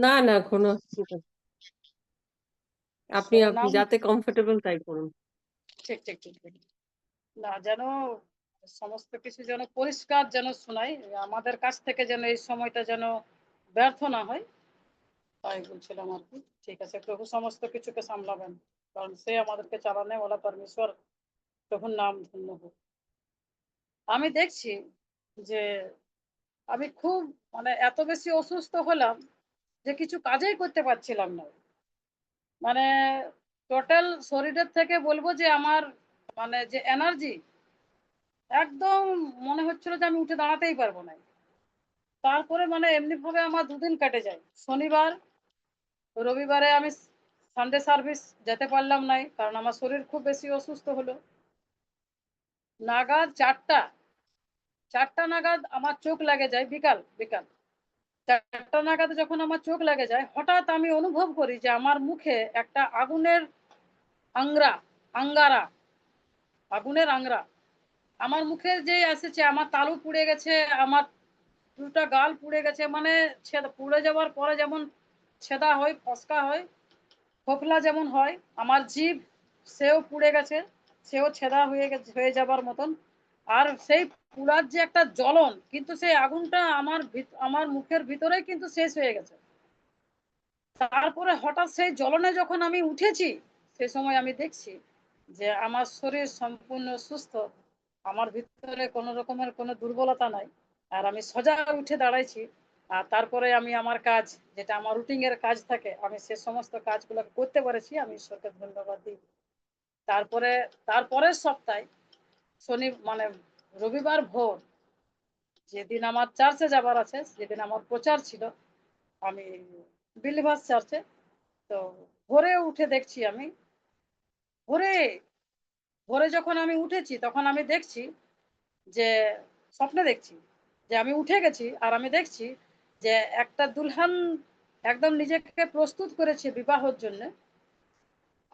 না না, কোনো অসুবিধা নেই। আপনি ঈশ্বরের আপনি নাম। যাতে কমফোর্টেবল তাই করুন। ঠিক ঠিক ঠিক ঠিক। না যেন সমস্ত কিছু যেন পরিষ্কার যেন শোনায়, আমাদের কাছ থেকে যেন এই সময়টা যেন ব্যর্থ না হয়, তাই বলছিলাম আর কি। ঠিক আছে, প্রভু সমস্ত কিছুকে সামলাবেন, কারণ সে আমাদেরকে চালানে ওলা পরমেশ্বর। প্রভুর নাম ধন্য হোক। আমি দেখছি যে আমি খুব মানে এত বেশি অসুস্থ হলাম যে কিছু কাজেই করতে পারছিলাম না। মানে টোটাল শরীরের থেকে বলবো যে আমার মানে যে এনার্জি একদম মনে হচ্ছিল যে আমি উঠে দাঁড়াতেই পারবো না। তারপরে মানে এমনি ভাবে আমার দুদিন কেটে যায়। শনিবার, রবিবারে আমি সানডে সার্ভিস যেতে পারলাম নাই, কারণ আমার শরীর খুব বেশি অসুস্থ হলো। নাগাদ 4টা নাগাদ আমার চোখ লাগে যায়, বিকাল বিকাল 4টা নাগাদ যখন আমার চোখ লাগে যায়, হঠাৎ আমি অনুভব করি যে আমার মুখে একটা আগুনের আংরা আঙ্গারা আগুনের আংরা আমার মুখে যে এসেছে। আমার তালু পুড়ে গেছে, আমার দুটা গাল পুড়ে গেছে, মানে পুড়ে যাওয়ার পরে যেমন ছেদা হয়, ফসকা হয়, ফোকলা যেমন হয়, আমার জিভ সেও পুড়ে গেছে, সেও ছেদা হয়ে গেছে, হয়ে যাবার মতন। আর সেই পুড়ার যে একটা জ্বলন, কিন্তু সেই আগুনটা আমার মুখের ভিতরেই কিন্তু শেষ হয়ে গেছে। তারপরে হঠাৎ সেই জ্বলনে যখন আমি উঠেছি, সে সময় আমি দেখছি যে আমার শরীর সম্পূর্ণ সুস্থ, আমার ভিতরে কোনো রকমের কোনো দুর্বলতা নাই, আর আমি সোজা উঠে দাঁড়াইছি। আর তারপরে আমি আমার কাজ, যেটা আমার রুটিন এর কাজ থাকে, আমি সে সমস্ত কাজগুলো করতে পেরেছি, আমি ঈশ্বরকে ধন্যবাদ দিই। তারপরে তারপরের সপ্তাহে শনি মানে রবিবার ভোর, যেদিন আমার চার্চে যাবার আছে, যেদিন আমার প্রচার ছিল, আমি বিলিভার্স চার্চে, তো ভোরে উঠে দেখছি আমি, ভোরে ভোরে যখন আমি উঠেছি তখন আমি দেখছি যে স্বপ্নে দেখছি যে আমি উঠে গেছি, আর আমি দেখছি যে একটা দুলহান একদম নিজেকে প্রস্তুত করেছে বিবাহর জন্য।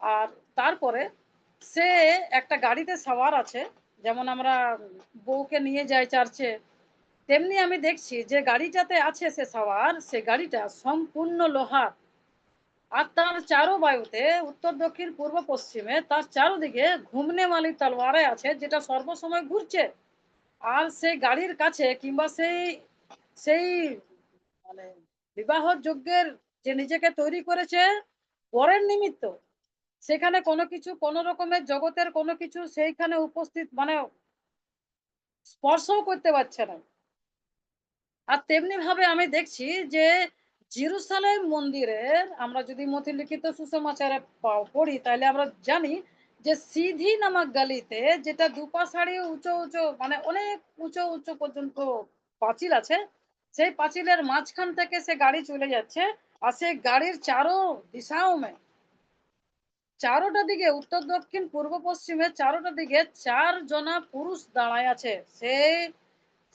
আর তারপরে সে একটা গাড়িতে সাওয়ার আছে, যেমন আমরা বউকে নিয়ে যাই চার্চে, তেমনি আমি দেখছি যে গাড়িটাতে আছে সে সাওয়ার, সে গাড়িটা সম্পূর্ণ লোহার। আর তার চারো বায়ুতে, উত্তর দক্ষিণ পূর্ব পশ্চিমে, তার চারোদিকে ঘুমনে মালি তলোয়ারে আছে, যেটা সর্বসময় ঘুরছে। আর সেই গাড়ির কাছে কিংবা সেই সেই মানে বিবাহ যজ্ঞের যে নিজেকে তৈরি করেছে বরের নিমিত্ত, সেখানে কোনো কিছু, কোনো রকমের জগতের কোনো কিছু সেইখানে উপস্থিত মানে স্পর্শও করতে পারছে না। আর তেমনি ভাবে আমি দেখছি যে জেরুসালেম মন্দিরের, আমরা যদি মতিলিখিত সুসমাচারে পড়ি, তাহলে আমরা জানি যে সিধি নামক গালিতে, যেটা দুপাশাড়ি উঁচু উঁচু মানে অনেক উঁচু উঁচু পর্যন্ত পাঁচিল আছে, সেই পাঁচিলের মাঝখান থেকে সে গাড়ি চলে যাচ্ছে। আর সেই গাড়ির চারো দিশাও মে, চারোটা দিকে, উত্তর দক্ষিণ পূর্ব পশ্চিমে চারোটা দিকে 4 জনা পুরুষ দাঁড়ায় আছে।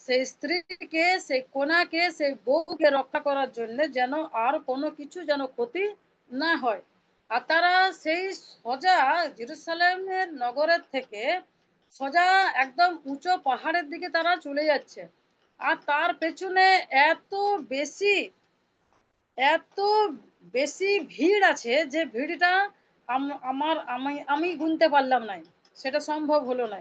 সেই স্ত্রীকে, সেই কন্যাকে, সেই বউকে রক্ষা করার জন্য, যেন আর কোনো কিছু যেন ক্ষতি না হয়। আর তারা সেই সোজা জেরুসালেমের নগরের থেকে সোজা একদম উঁচু পাহাড়ের দিকে তারা চলে যাচ্ছে। আর তার পেছনে এত বেশি এত বেশি ভিড় আছে যে ভিড়টা আমি গুনতে পারলাম না, সেটা সম্ভব হলো না।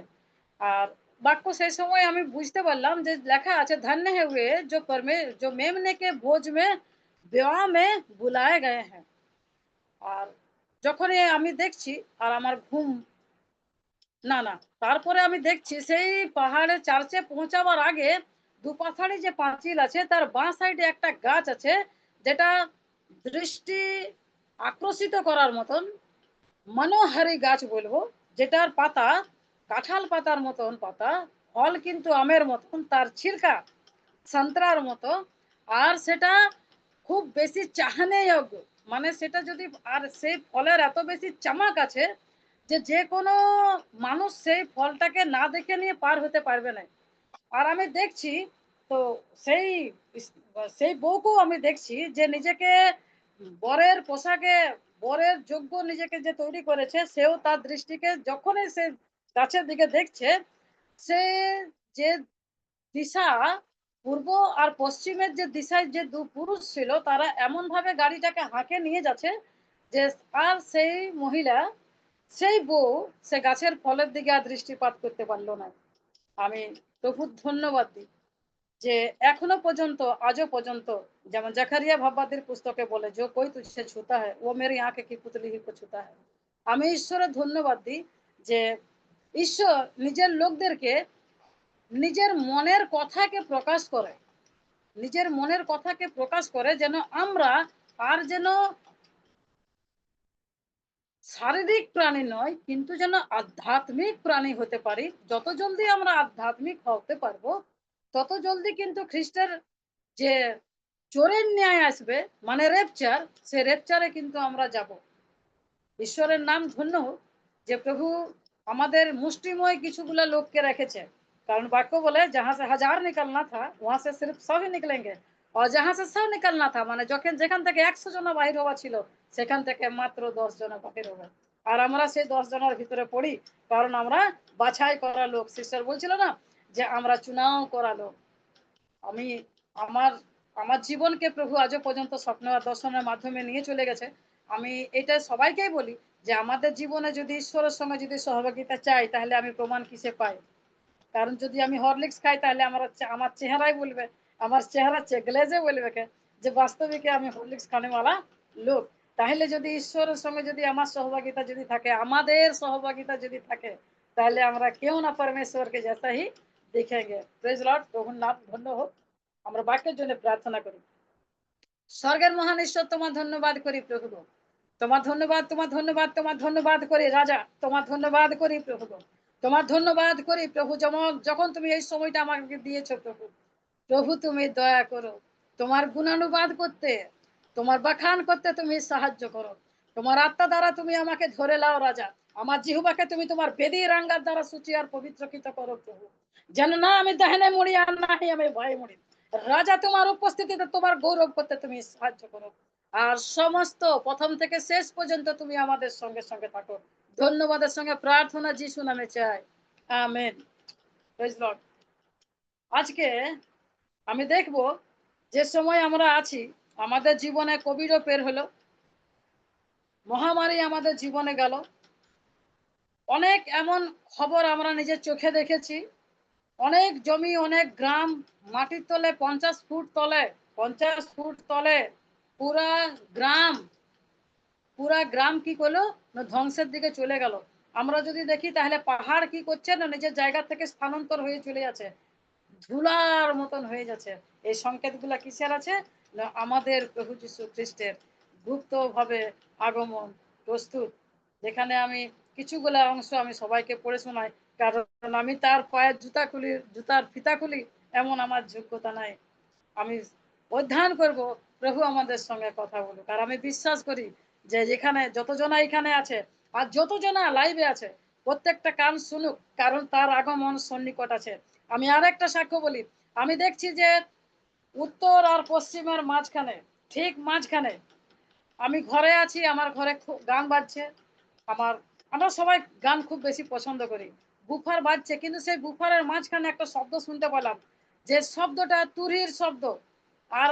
আর বাক্য সেই সময় আমি বুঝতে পারলাম যে লেখা আছে, ধন্য है वे जो मेमने के भोज में विवाह में बुलाए गए हैं। আর যখন আমি দেখছি, আর আমার ঘুম, না না, তারপরে আমি দেখছি সেই পাহাড়ে চার্চে পৌঁছাবার আগে দুপাশাড়ি যে পাঁচিল আছে, তার বাঁ সাইডে একটা গাছ আছে, যেটা দৃষ্টি আকর্ষিত করার মতন মনোহারী গাছ বলবো, যেটার পাতা কাঁঠাল পাতার মতন পাতা, ফল কিন্তু আমের মতন, তার ছিলকা সন্ত্রার মতো। আর সেটা খুব বেশি চাহনে যোগ্য, মানে সেটা যদি, আর সেই ফলের এত বেশি চামাক আছে যে যে কোনো মানুষ সেই ফলটাকে না দেখে নিয়ে পার হতে পারবে না। আর আমি দেখছি, তো সেই সেই বউকেও আমি দেখছি যে নিজেকে বরের পোশাকে, বরের যোগ্য নিজেকে যে তৈরি করেছে, সেও তার দৃষ্টিকে যখনই সে গাছের দিকে দেখছে, সে যে দিশা পূর্ব আর পশ্চিমের যে দিশায় যে দু পুরুষ ছিল তারা এমন ভাবে গাড়িটাকে হাঁকে নিয়ে যাচ্ছে যে আর সেই মহিলা সেই বউ সে গাছের ফলের দিকে আর দৃষ্টিপাত করতে পারলো না। আমি প্রভুর ধন্যবাদ দিই যে এখনো পর্যন্ত আজও পর্যন্ত যেমন জাকারিয়া ভাব্বাদির পুস্তকে বলে যে কই তুঝে ছুতা হ্যায় ও মেরি আঁখে কি পুতলি হি কো ছুতা হ্যায়। আমি ঈশ্বরের ধন্যবাদ দিই যে ঈশ্বর নিজের লোকদেরকে নিজের মনের কথাকে প্রকাশ করে, নিজের মনের কথাকে প্রকাশ করে যেন আমরা আর যেন শারীরিক প্রাণী নয় কিন্তু যেন আধ্যাত্মিক প্রাণী হতে পারি। যত জলদি আমরা আধ্যাত্মিক হতে পারবো তত জলদি কিন্তু খ্রিস্টের যে চোরের ন্যায় আসবে মানে রেপচার, সে রেপচারে কিন্তু আমরা যাব। ঈশ্বরের নাম ধন্য হোক যে প্রভু আমাদের মুষ্টিময় কিছুগুলা লোককে রেখেছে। কারণ বাক্য বলে যাহা সে হাজার নিকলনা থা ওহা সে সির্ফ সবই নিকলেঙ্গে, আর যাহা সে সব নিকলনা থা মানে যখন যেখান থেকে 100 জন বাহির হওয়া ছিল সেখান থেকে মাত্র 10 জন বাহির হবে। আর আমরা সেই 10 জনের ভিতরে পড়ি কারণ আমরা বাছাই করা লোক। সিস্টার বলছিল না যে আমরা চুনাও করা লোক। আমি আমার আমার জীবনকে প্রভু আজও পর্যন্ত স্বপ্ন আর দর্শনের মাধ্যমে নিয়ে চলে গেছে। আমি এটা সবাইকেই বলি যে আমাদের জীবনে যদি ঈশ্বরের সঙ্গে যদি সহযোগিতা চাই তাহলে আমি প্রমাণ কিসে পাই। কারণ যদি আমি হরলিক্স খাই তাহলে আমার চেহারাই বলবে, আমার চেহারা গ্লেজে বলবে যে বাস্তবিকে আমি হরলিক্স খানেওয়ালা লোক। তাহলে যদি ঈশ্বরের সঙ্গে যদি আমার সহযোগিতা যদি থাকে, আমাদের সহযোগিতা যদি থাকে, তাহলে আমরা কেউ না পরমেশ্বরকে जैसा ही देखेंगे। प्रेज लॉर्ड, প্রভুর নাম ধন্য হোক। আমরা বাক্যের জন্য প্রার্থনা করি। স্বর্গের মহান ঈশ্বর তোমার ধন্যবাদ করি প্রভু গো। তোমার ধন্যবাদ, তোমার ধন্যবাদ, তোমার ধন্যবাদ করি রাজা, তোমার ধন্যবাদ করি প্রভু গো। তোমার ধন্যবাদ করি প্রভু যেমন যখন তুমি এই সময়টা আমাকে দিয়েছো প্রভু। প্রভু তুমি দয়া করো, তোমার গুণানুবাদ করতে, তোমার বাখান করতে তুমি সাহায্য করো। তোমার আত্মা দ্বারা তুমি আমাকে ধরে লাও রাজা। আমার জিহ্বাকে তুমি তোমার বেদী রাঙ্গার দ্বারা সূচি আর পবিত্রকৃত করো প্রভু। যেন না আমি দাহিনে মুড়ি আর না আমি ভয়ে মুড়ি। রাজা তোমার উপস্থিতিতে তোমার গৌরব করতে তুমি সাহায্য করো। আর সমস্ত প্রথম থেকে শেষ পর্যন্ত তুমি আমাদের সঙ্গে সঙ্গে থাকো। ধন্যবাদের সঙ্গে প্রার্থনা যিশু নামে চাই, আমেন। Praise Lord. আজকে আমি দেখব যে সময় আমরা আছি আমাদের জীবনে কোভিডও পের হলো, মহামারী আমাদের জীবনে গেল। অনেক এমন খবর আমরা নিজের চোখে দেখেছি। অনেক জমি, অনেক গ্রাম মাটির তলে 50 ফুট তলে, 50 ফুট তলে পুরা গ্রাম, পুরা গ্রাম কি করলো না ধ্বংসের দিকে চলে গেল। আমরা যদি দেখি তাহলে পাহাড় কি করছে না নিজের জায়গা থেকে স্থানান্তর হয়ে চলে যাচ্ছে, ধুলার মতন হয়ে যাচ্ছে। এই সংকেতগুলা কিসের আছে না আমাদের প্রভু যীশু খ্রিস্টের গুপ্ত ভাবে আগমন প্রস্তুত। যেখানে আমি কিছুগুলা অংশ আমি সবাইকে পড়ে শোনাই, কারণ আমি তার পায়ের জুতার ফিতা খুলি এমন আমার যোগ্যতা নাই। আমি অধ্যয়ন করব, প্রভু আমাদের সঙ্গে কথা বলুক। আর আমি বিশ্বাস করি যে যেখানে যতজনা এখানে আছে আর যতজনা লাইভে আছে প্রত্যেকটা কান শুনুক, কারণ তার আগমন সন্নিকট আছে। আমি আর একটা সাক্ষ্য বলি। আমি দেখছি যে উত্তর আর পশ্চিমের মাঝখানে, ঠিক মাঝখানে আমি ঘরে আছি, আমার ঘরে খুব গান বাজছে। আমার আমরা সবাই গান খুব বেশি পছন্দ করি। বুফার বাজছে কিন্তু সেই বুফারের মাঝখানে একটা শব্দ শুনতে পেলাম, যে শব্দটা তুরির শব্দ। আর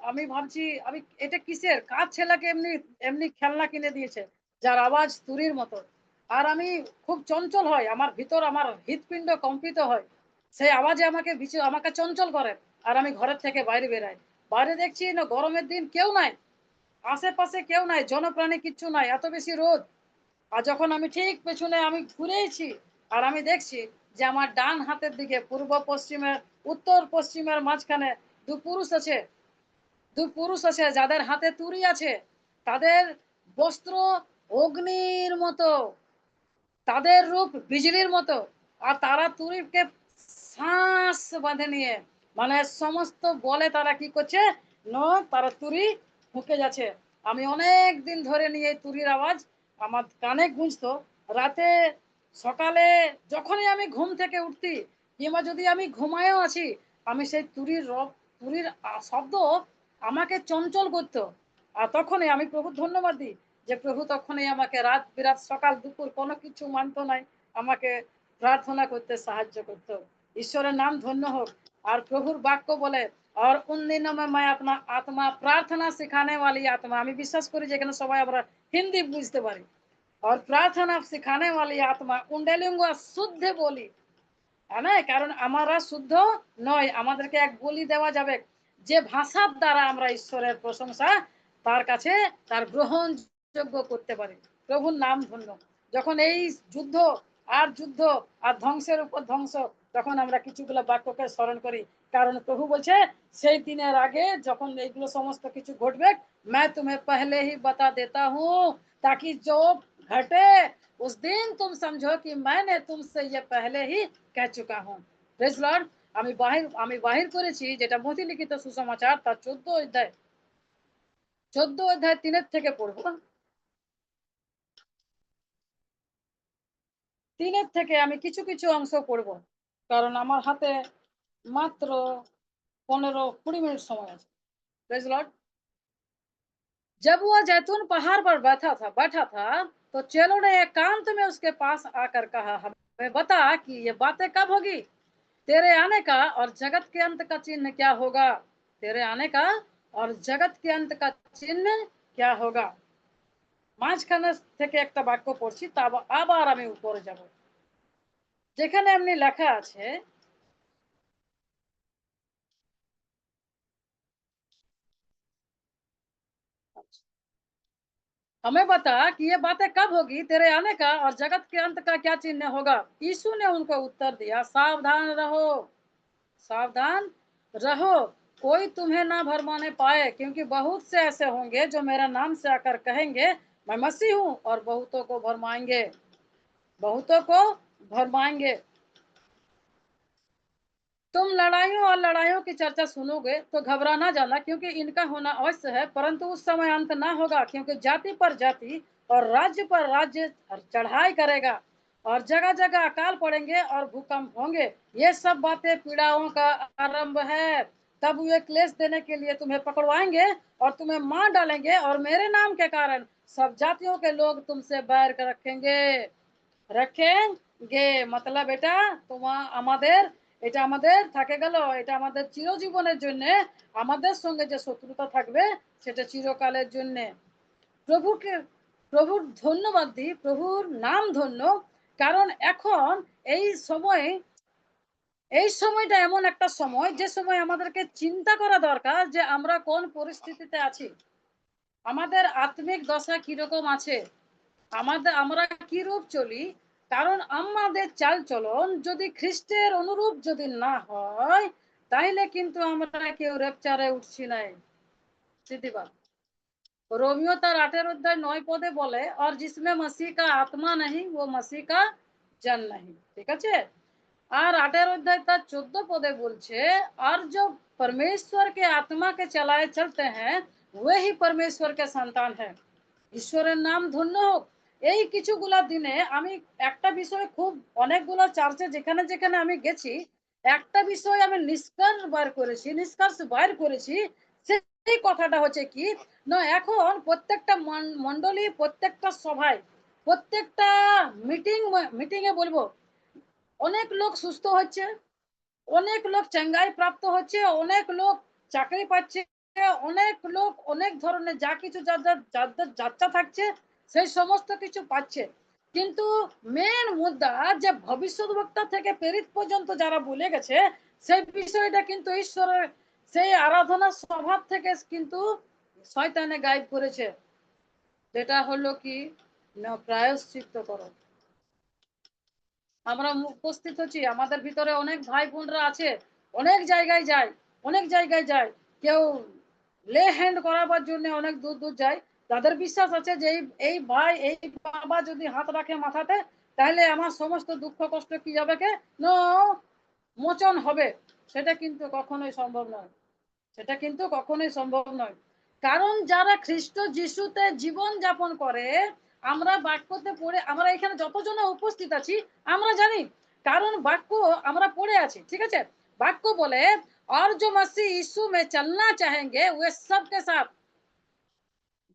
আমি ভাবছি আমি এটা কিসের, কার ছেলেকে এমনি এমনি খেলনা কিনে দিয়েছে যার আওয়াজ তুরির মতো। আর আমি খুব চঞ্চল হয়, আমার ভিতর আমার হৃৎপিণ্ড কম্পিত হয়, সেই আওয়াজে আমাকে চঞ্চল করে। আর আমি ঘরের থেকে বাইরে বেরাই, বাইরে দেখছি না গরমের দিন কেউ নাই, আশেপাশে কেউ নাই, জনপ্রাণী কিচ্ছু নাই, এত বেশি রোদ। আর যখন আমি ঠিক পেছনে আমি ঘুরেছি আর আমি দেখছি যে আমার ডান হাতের দিকে পূর্ব পশ্চিমের, উত্তর পশ্চিমের মাঝখানে দু পুরুষ আছে যাদের হাতে তুড়ি আছে। তাদের বস্ত্র অগ্নির মতো, তাদের রূপ বিজলির মতো। আর তারা তুড়িকে শ্বাস বাঁধে নিয়ে মানে সমস্ত বলে তারা কি করছে না তারা তুড়ি ফুঁকে যাচ্ছে। আমি অনেক দিন ধরে নিয়ে এই তুড়ির আওয়াজ আমার কানে গুঁজতো। রাতে সকালে যখনই আমি ঘুম থেকে উঠতি কিংবা যদি আমি ঘুমায়ও আছি, আমি সেই তুড়ির শব্দ আমাকে চঞ্চল করতো। আর তখনই আমি প্রভুর ধন্যবাদ দিই যে প্রভু তখনই আমাকে রাত বিরাত সকাল দুপুর কোনো কিছু মানতো নাই, আমাকে প্রার্থনা করতে সাহায্য করতো। ঈশ্বরের নাম ধন্য হোক। और प्रभुर वाक्य बोले और उन दिनों में मैं अपना आत्मा प्रार्थना सिखाने वाली आत्मा, আমি বিশ্বাস করি যেখানে সবাই আমরা হিন্দি বুঝতে পারি, और प्रार्थना सिखाने वाली आत्मा उंडेलुंगा शुद्ध बोली, है ना, কারণ আমরা শুদ্ধ নয়, আমাদেরকে এক বলি দেওয়া যাবে যে ভাষার দ্বারা আমরা ঈশ্বরের প্রশংসা তার কাছে তার গ্রহণযোগ্য করতে পারি। প্রভুর নাম ধন্য। যখন এই যুদ্ধ আর যুদ্ধ আর ধ্বংসের উপর ধ্বংস, তখন আমরা কিছুগুলো বাক্যকে স্মরণ করি, কারণ প্রভু বলছে সেই দিনের আগে যখন এইগুলো সমস্ত কিছু ঘটবে, मैं तुम्हें पहले ही बता देता हूँ ताकि जो घटे उस दिन तुम समझो कि मैंने तुमसे ये पहले ही कह चुका हूँ। Praise Lord. আমি বাহির করেছি যেটা মতি লিখিত সুসমাচার তার 14 অধ্যায় 3 থেকে পড়বো। 3 থেকে আমি কিছু কিছু অংশ পড়বো, কারণ আমার হাতে মাত্র 15-20 মিনিট সময় আছে। Praise Lord. जब वह जैतून पहाड़ पर बैठा था तो चेलों ने एकांत में उसके पास आकर कहा, हमें बता कि ये बातें कब होगी, तेरे आने का और जगत के अंत का चिन्ह क्या होगा, तेरे आने का और जगत के अंत का चिन्ह क्या होगा। মাঝখানে থেকে একটা বাক্য পড়ছি, তা আবার আমি উপরে যাব, যেখানে এমনি লেখা আছে, हमें बता कि ये बातें कब होगी, तेरे आने का और जगत के अंत का क्या चिन्ह होगा। यीशु ने उनको उत्तर दिया, सावधान रहो, सावधान रहो, कोई तुम्हें ना भरमाने पाए, क्योंकि बहुत से ऐसे होंगे जो मेरा नाम से आकर कहेंगे मैं मसीह हूँ, और बहुतों को भरमाएंगे, बहुतों को भरमाएंगे। तुम लड़ाइयों और लड़ाइयों की चर्चा सुनोगे तो घबरा ना जाना, क्योंकि इनका होना अवश्य है, परंतु उस समय अंत ना होगा, क्योंकि जाति पर जाति और राज्य पर राज्य चढ़ाई करेगा, और जगह जगह अकाल पड़ेंगे और भूकंप होंगे। ये सब बातें पीड़ाओं का आरंभ है। तब वे क्लेश देने के लिए तुम्हें पकड़वाएंगे और तुम्हें मार डालेंगे, और मेरे नाम के कारण सब जातियों के लोग तुमसे बैर कर रखेंगे। मतलब এটা তোমার আমাদের এটা আমাদের থাকে গেল, এটা আমাদের চিরজীবনের জন্য, আমাদের সঙ্গে যে শত্রুতা থাকবে সেটা চিরকালের জন্য। প্রভুকে প্রভুর ধন্যবাদ দিই, প্রভুর নাম ধন্য, কারণ এখন এই সময় এই সময়টা এমন একটা সময় যে সময় আমাদেরকে চিন্তা করা দরকার যে আমরা কোন পরিস্থিতিতে আছি, আমাদের আত্মিক দশা কিরকম আছে, আমরা কি রূপ চলি। কারণ আমাদের চাল চলন যদি খ্রিস্টের অনুরূপ যদি না হয়, তাইলে কিন্তু আমরা কেউ রেপচারে উঠছি নাই। সিদ্ধিবাদ। रोमियो तार 8 অধ্যায় 9 পদে বলে, और जिसमें मसीह का आत्मा नहीं वो मसीह का जन नहीं। ঠিক আছে। আর 8 অধ্যায় তার 14 পদে বলছে, और जो परमेश्वर के आत्मा के चलाए चलते हैं वही परमेश्वर के संतान है। ঈশ্বরের নাম ধন্য হোক। এই কিছুগুলা দিনে আমি একটা বিষয় খুব অনেকগুলো চার্চে যেখানে যেখানে আমি গেছি, একটা বিষয় আমি নিষ্কর্ষ বার করেছি, সেই কথাটা হচ্ছে কি না, এখন প্রত্যেকটা মণ্ডলী, প্রত্যেকটা সভায়, প্রত্যেকটা মিটিংয়ে বলবো, অনেক লোক সুস্থ হচ্ছে, অনেক লোক চাঙ্গাই প্রাপ্ত হচ্ছে, অনেক লোক চাকরি পাচ্ছে, অনেক লোক অনেক ধরনের যা কিছু যাদের যাদের যাত্রা থাকছে সেই সমস্ত কিছু পাচ্ছে। কিন্তু মেন মুদ্রা যে ভবিষ্যৎবক্তা থেকে প্রেরিত পর্যন্ত যারা বলে গেছে, সেই বিষয়টা কিন্তু ঈশ্বরের সেই আরাধনা স্বভাব থেকে কিন্তু শয়তানে গায়েব করেছে। যেটা হলো কি না, প্রায়শ্চিত্ত করো। আমরা উপস্থিত হচ্ছি, আমাদের ভিতরে অনেক ভাই বোনরা আছে, অনেক জায়গায় যায়, অনেক জায়গায় যায়, কেউ লে হ্যান্ড করাবার জন্য অনেক দূর দূর যায়। তাদের বিশ্বাস আছে যে এই ভাই এই বাবা যদি হাত রাখে মাথাতে, তাহলে আমার সমস্ত দুঃখ কষ্ট কি যাবে কে নো মোচন হবে। সেটা কিন্তু কখনোই সম্ভব নয়, সেটা কিন্তু কখনোই সম্ভব নয়। কারণ যারা খ্রিস্ট যিশুতে জীবন যাপন করে, আমরা বাক্যতে পড়ে, আমরা এখানে যতজন উপস্থিত আছি আমরা জানি, কারণ বাক্য আমরা পড়ে আছি। ঠিক আছে। বাক্য বলে, और जो मसीह यीशु में चलना चाहेंगे वे सबके साथ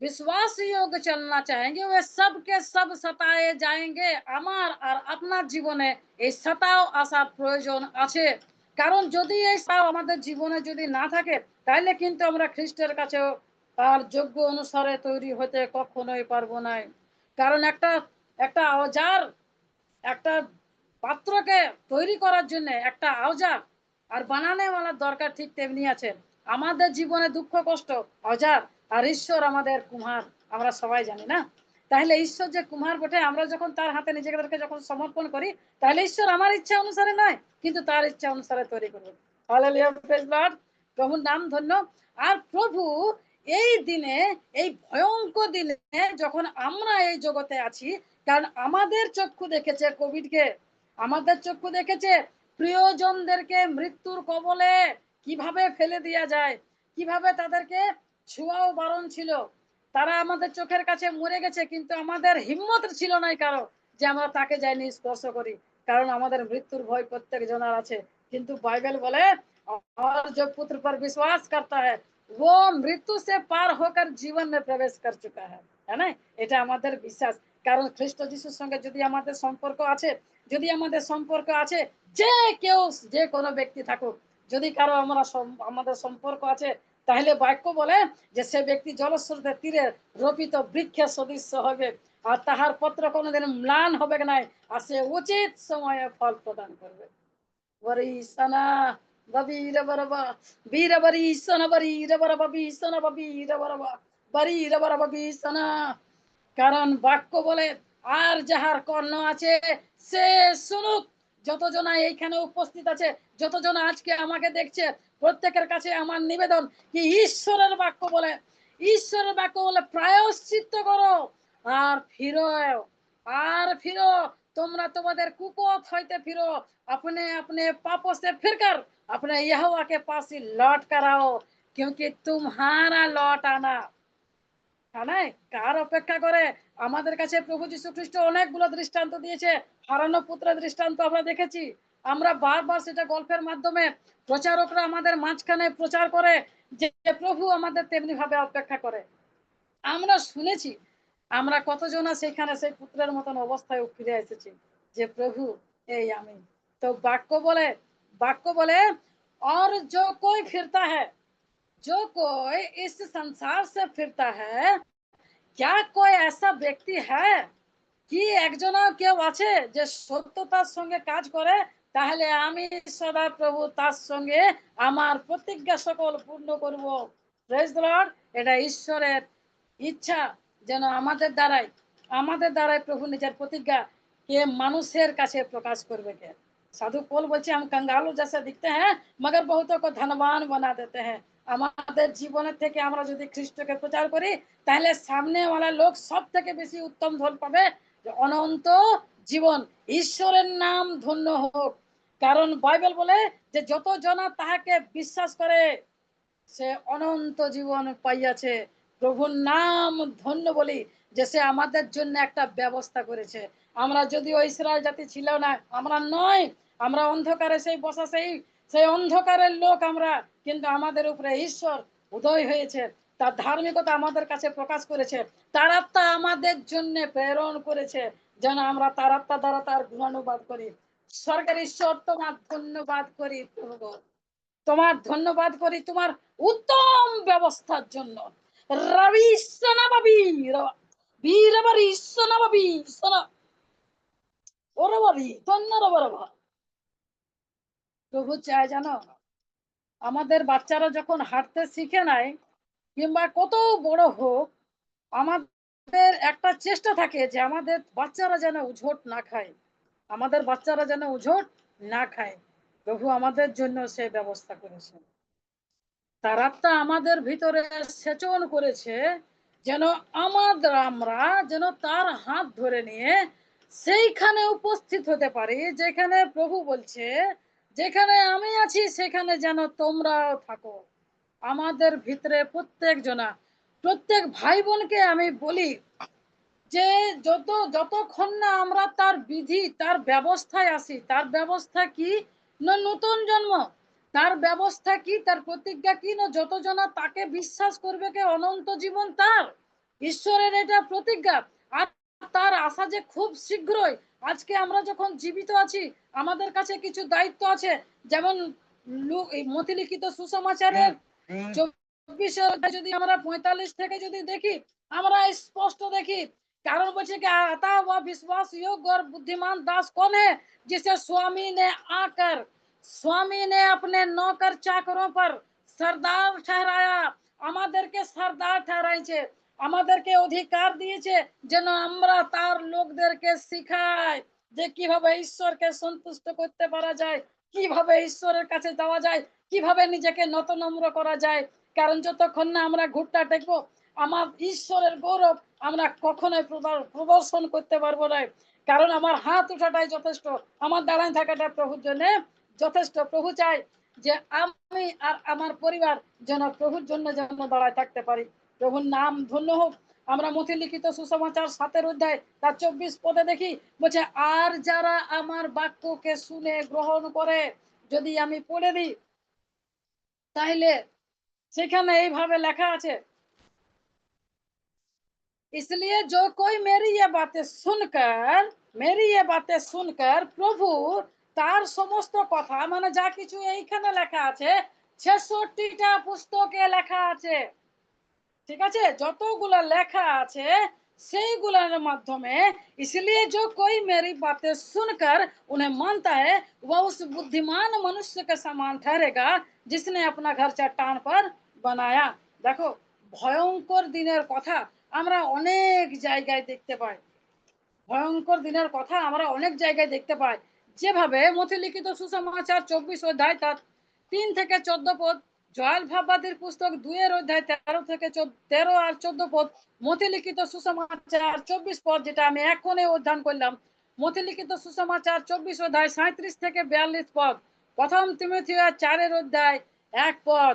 विश्वास योग्य चलना चाहेंगे, वे सब के सब सताए जाएंगे। আমার আর আপনার জীবনে এই সতাও আসার প্রয়োজন আছে। কারণ যদি এই সাও আমাদের জীবনে যদি না থাকে, তাহলে কিন্তু আমরা খ্রিস্টের কাছেও তার যোগ্য অনুসারে তৈরি হতে কখনোই পারবো না। কারণ একটা একটা অজার একটা পাত্রকে তৈরি করার জন্য একটা আওজার আর বানানেওয়ালার দরকার, ঠিক তেমনি আছে আমাদের জীবনে দুঃখ কষ্ট অজার, আর ঈশ্বর আমাদের কুম্হার, আমরা সবাই জানি না। তাহলে ঈশ্বর যে কুম্হার বটে, আমরা যখন তার হাতে নিজেদেরকে যখন সমর্পণ করি, তাহলে ঈশ্বর আমার ইচ্ছা অনুসারে নয়, কিন্তু তার ইচ্ছা অনুসারে তৈরি করবে। হালেলুয়া, প্রেজ লর্ড, প্রভুর নাম ধন্য। আর প্রভু এই দিনে, এই ভয়ঙ্কর দিনে যখন আমরা এই জগতে আছি, কারণ আমাদের চক্ষু দেখেছে কোভিডকে, আমাদের চক্ষু দেখেছে প্রিয়জনদেরকে মৃত্যুর কবলে কিভাবে ফেলে দেওয়া যায়, কিভাবে তাদেরকে ছোঁয়াও বারণ ছিল, তারা আমাদের চোখের কাছে মরে গেছে, কিন্তু আমাদের হিম্মত ছিল না কারো যে আমরা তাকে যাইনি স্পর্শ করি, কারণ আমাদের মৃত্যুর ভয় প্রত্যেক জনের আছে। কিন্তু বাইবেল বলে और जो पुत्र पर विश्वास करता है वो मृत्यु से पार होकर जीवन में प्रवेश कर चुका है ना। এটা আমাদের বিশ্বাস। কারণ খ্রিস্ট যিশুর সঙ্গে যদি আমাদের সম্পর্ক আছে, যদি আমাদের সম্পর্ক আছে, যে কেউ যে কোনো ব্যক্তি থাকুক, যদি কারো আমাদের সম্পর্ক আছে, তাহলে বাক্য বলে যে সে ব্যক্তি জলস্রোতের তীরে রোপিত বৃক্ষের সদৃশ্য হবে, আর তাহার পত্র কোনোদিন ম্লান হবে না, আর সে উচিত সময়ে ফল প্রদান করবে। বরিসনা ববীর বরবা বীর বরিসনা বরীর বরবা বিসনা ববীর বরবা বরীর বরবা বিসনা। কারণ বাক্য বলে আর যাহার কর্ণ আছে সে শুনুক। যতজনা এইখানে উপস্থিত আছে, যতজন আজকে আমাকে দেখছে, প্রত্যেকের কাছে আমার নিবেদন কি ঈশ্বরের বাক্য বলে, ঈশ্বরের বাক্য বলে প্রায়শ্চিত্ত করো আর ফিরো, আর ফিরো, তোমরা তোমাদের কুপথ হইতে ফিরো, अपने अपने पापों से फिरकर अपने यहोवा के पास ही लौट कर आओ, क्योंकि तुम्हारा लौट आना কার অপেক্ষা করে। আমাদের কাছে প্রভু যীশু খ্রিস্ট অনেকগুলো দৃষ্টান্ত দিয়েছে, হারানো পুত্রের দৃষ্টান্ত আমরা দেখেছি, আমরা বারবার সেটা গল্পের মাধ্যমে প্রচারকরা আমাদের মাঝখানে প্রচার করে যে প্রভু আমাদের তেমনি ভাবে অপেক্ষা করে। আমরা শুনেছি, আমরা কতজন সেখানে সেই পুত্রের মতন অবস্থায় ফিরে এসেছি যে প্রভু এই আমি। তো বাক্য বলে और जो कोई फिरता है, जो कोई इस संसार से फिरता है, क्या कोई ऐसा ব্যক্তি है কি একজনও কেউ আছে যে সত্যতার সঙ্গে কাজ করে, তাহলে আমি সদা প্রভু তার সঙ্গে আমার প্রতিজ্ঞা সকল পূর্ণ করব। Praise the lord. এটা ঈশ্বরের ইচ্ছা যেন আমাদের দ্বারাই প্রভু নিজের প্রতিজ্ঞা কে মানুষের কাছে প্রকাশ করবে। কে সাধু পৌল বলছে हम कंगालों जैसे दिखते हैं मगर बहुतों को धनवान बना देते हैं। আমাদের জীবনের থেকে আমরা যদি খ্রিস্টকে প্রচার করি, তাহলে সামনেওয়ালা লোক সব থেকে বেশি উত্তম ধন পাবে, অনন্ত জীবন। ঈশ্বরের নাম ধন্য হোক। কারণ বাইবেল বলে যে যত জনা তাহাকে বিশ্বাস করে সে অনন্ত জীবন পাইয়াছে। প্রভুর নাম ধন্য বলি যে সে আমাদের জন্য একটা ব্যবস্থা করেছে। আমরা যদিও ইসরায়েল জাতি ছিল না, আমরা নয়, আমরা অন্ধকারে সেই বসা সেই সেই অন্ধকারের লোক আমরা, কিন্তু আমাদের উপরে ঈশ্বর উদয় হয়েছে, তার ধার্মিকতা আমাদের কাছে প্রকাশ করেছে, তার আত্মা আমাদের জন্য প্রেরণ করেছে যেন আমরা তার আত্মা দ্বারা তার গুণানুবাদ করি। স্বর্গের ঈশ্বর তোমার ধন্যবাদ করি প্রভু, তোমার ধন্যবাদ করি তোমার উত্তম ব্যবস্থার জন্য। রবি সোনাবাবি বীরবারি সোনাবাবি সোনা ওরবাবি ধন্যবাদ। প্রভু চায় জানো, আমাদের বাচ্চারা যখন হাঁটতে শিখে নাই কিংবা কত বড় হোক, আমাদের একটা চেষ্টা থাকে যে আমাদের বাচ্চারা যেন উঝোট না খায়, আমাদের বাচ্চারা যেন উঝোট না খায়। প্রভু আমাদের জন্য সে ব্যবস্থা করেছে, তার আত্মা আমাদের ভিতরে সেচন করেছে যেন আমরা যেন তার হাত ধরে নিয়ে সেইখানে উপস্থিত হতে পারি যেখানে প্রভু বলছে যেখানে আমি আছি সেখানে যেন তোমরাও থাকো। আমাদের ভিতরে প্রত্যেক ভাই বোনকে আমি বলি যে যতক্ষণ না আমরা তার বিধি তার ব্যবস্থায় আসি, তার ব্যবস্থা কি না নতুন জন্ম, তার ব্যবস্থা কি, তার প্রতিজ্ঞা কি না যতজনা তাকে বিশ্বাস করবে কে অনন্ত জীবন তার, ঈশ্বরের এটা প্রতিজ্ঞা। আর তার আশা যে খুব শীঘ্রই, আজকে আমরা যখন জীবিত আছি আমাদের কাছে কিছু দায়িত্ব আছে, যেমন এই মতিলিখিত সুসমাচারের 24 অধ্যায় যদি আমরা 45 থেকে যদি দেখি, আমরা স্পষ্ট দেখি। कारण बच्चे क्या आता वह विश्वास योग्य और बुद्धिमान दास कौन है, जिसे स्वामी ने अपने नौकर चाकरों पर सरदार ठहराया। আমাদেরকে সরদার ঠহরাইছে, আমাদেরকে অধিকার দিয়েছে যেন আমরা তার লোকদেরকে শিখাই যে কিভাবে ঈশ্বরকে সন্তুষ্ট করতে পারা যায়, কিভাবে ঈশ্বরের কাছে যাওয়া যায়, কিভাবে নিজেকে নতনম্র করা যায়। কারণ যতক্ষণ না আমরা ঘুরটা টেকবো, আমার ঈশ্বরের গৌরব আমরা কখনোই প্রদর্শন করতে পারবো না। কারণ আমার হাত উঠাটাই যথেষ্ট, আমার দাঁড়ায় থাকাটা প্রভুর জন্য যথেষ্ট। প্রভু চাই যে আমি আর আমার পরিবার যেন প্রভুর জন্য যেন দাঁড়ায় থাকতে পারি। প্রভুর নাম ধন্য হোক। আমরা মতিলিখিত সুসমাচার 7 অধ্যায় তার 24 পদে দেখি, বলছে আর যারা আমার বাক্যকে শুনে গ্রহণ করে, যদি আমি পড়ে দিই তাহলে সেখানে এইভাবে লেখা আছে, इसलिए जो कोई मेरी ये बातें सुनकर प्रभु তার সমস্ত কথা, মানে যা কিছু এইখানে লেখা আছে 66টা পুস্তকে লেখা আছে, ঠিক আছে, যতগুলো লেখা আছে সেইগুলোর মাধ্যমে, इसलिए जो कोई मेरी बातें सुनकर उन्हें मानता है वह उस बुद्धिमान मनुष्य के समान ठहरेगा जिसने अपना घर चट्टान पर बनाया। দেখো, ভয়ঙ্কর দিনের কথা আমরা অনেক জায়গায় দেখতে পাই, ভয়ঙ্কর দিনের কথা আমরা অনেক জায়গায় দেখতে পাই। যেভাবে মতিলিখিত সুসমাচার 24 অধ্যায় তার 3 থেকে 14 পদ, জয়েল ভাববাদীর পুস্তক 2 এর অধ্যায় 13 থেকে 13 আর 14 পদ, মতিলিখিত সুসমাচার 24 পদ যেটা আমি এখনই অধ্যয়ন করলাম, মতিলিখিত সুসমাচার 24 অধ্যায় 37 থেকে 42 পদ, প্রথম তিমথিয় 4 এর অধ্যায় 1 পদ,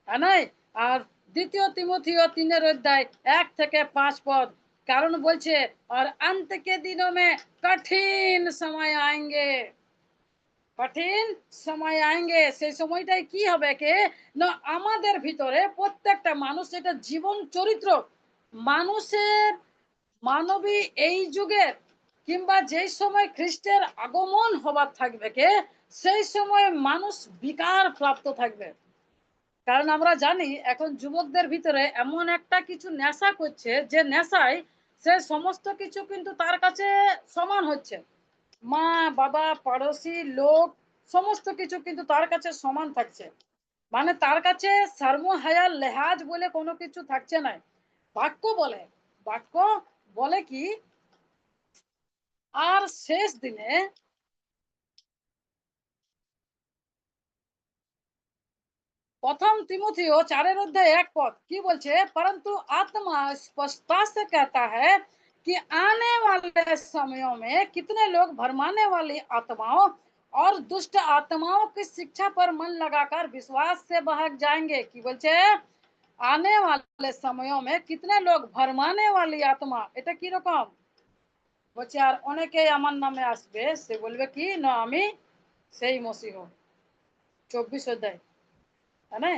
নাই, আর দ্বিতীয় তিমথিয় 3 এর অধ্যায় 1 থেকে 5 পদ। কারণ বলছে আর अंत के दिनों में कठिन समय आएंगे, কঠিন সময় আएंगे। সেই সময়টাই কি হবে কে না, আমাদের ভিতরে প্রত্যেকটা মানুষ, এটা জীবন চরিত্র মানুষের, মানবী এই যুগের কিংবা যেই সময় খ্রিস্টের আগমন হবার থাকবে কে, সেই সময় মানুষ বিকার প্রাপ্ত থাকবে। কারণ আমরা জানি এখন যুবকদের ভিতরে এমন একটা কিছু নেশা করছে, যে নেশায় সে সমস্ত কিছু কিন্তু তার কাছে সমান হচ্ছে, মা বাবা পড়োশি লোক সমস্ত কিছু কিন্তু তার কাছে সমান থাকছে, মানে তার কাছে শর্ম হায়া লেহাজ বলে কোনো কিছু থাকছে না। বাক্য বলে, বাক্য বলে কি, আর শেষ দিনে प्रथम तिमुथियो 4 अध्याय 1 पद की बोलছে, परंतु आत्मा स्पष्टता से कहता है कि आने वाले समयों में कितने लोग भरमाने वाली आत्माओं और दुष्ट आत्माओं की शिक्षा पर मन लगाकर विश्वास से बहक जाएंगे। की बोलছে आने वाले समयों में कितने लोग भरमाने वाली आत्मा, এটা কি রকম বলছে, আর অনেকেই আমার নামে আসবে, সে বলবে কি না আমি সেই মসিহ। 24 অধ্যায়, है ना,